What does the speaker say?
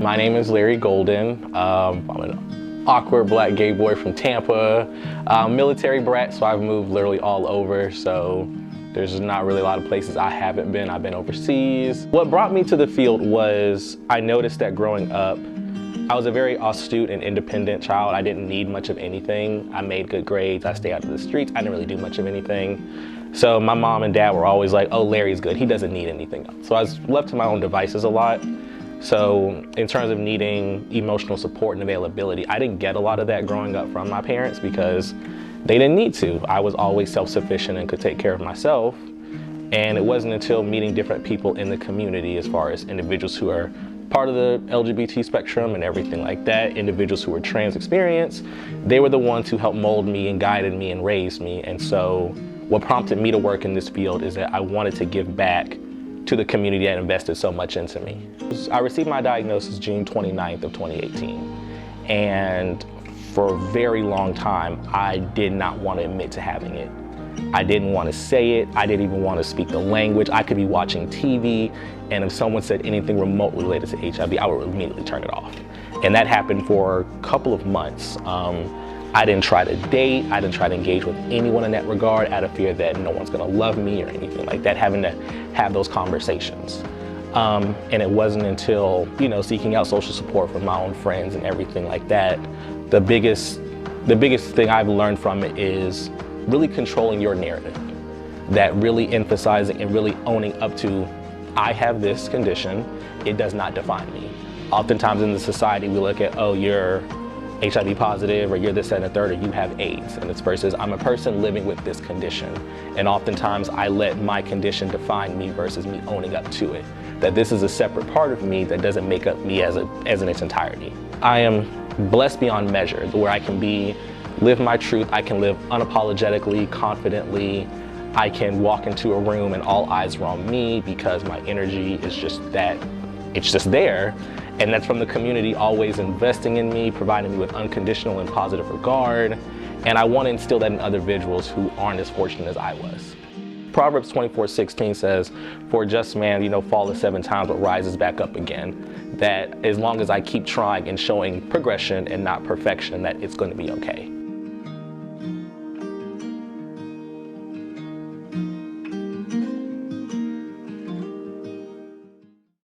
My name is Larry Golden. I'm an awkward black gay boy from Tampa. Military brat, so I've moved literally all over. So there's not really a lot of places I haven't been. I've been overseas. What brought me to the field was I noticed that growing up, I was a very astute and independent child. I didn't need much of anything. I made good grades. I stayed out of the streets. I didn't really do much of anything. So my mom and dad were always like, oh, Larry's good. He doesn't need anything else. So I was left to my own devices a lot. So in terms of needing emotional support and availability, I didn't get a lot of that growing up from my parents because they didn't need to. I was always self-sufficient and could take care of myself. And it wasn't until meeting different people in the community, as far as individuals who are part of the LGBT spectrum and everything like that, individuals who were trans experienced, they were the ones who helped mold me and guided me and raised me. And so what prompted me to work in this field is that I wanted to give back to the community that invested so much into me. I received my diagnosis June 29th of 2018. And for a very long time, I did not want to admit to having it. I didn't want to say it. I didn't even want to speak the language. I could be watching TV, and if someone said anything remotely related to HIV, I would immediately turn it off. And that happened for a couple of months. I didn't try to date. I didn't try to engage with anyone in that regard out of fear that no one's going to love me or anything like that, having to have those conversations. And it wasn't until, seeking out social support from my own friends and everything like that, the biggest thing I've learned from it is really controlling your narrative, that really emphasizing and really owning up to, I have this condition, it does not define me. Oftentimes in the society we look at, oh, you're HIV positive, or you're this, that, and the third, or you have AIDS. And it's versus, I'm a person living with this condition. And oftentimes I let my condition define me versus me owning up to it. That this is a separate part of me that doesn't make up me as in its entirety. I am blessed beyond measure, where I can live my truth. I can live unapologetically, confidently. I can walk into a room and all eyes are on me because my energy is just that, it's just there. And that's from the community always investing in me, providing me with unconditional and positive regard. And I want to instill that in other individuals who aren't as fortunate as I was. Proverbs 24:16 says, for a just man, falleth 7 times but rises back up again. That as long as I keep trying and showing progression and not perfection, that it's going to be okay.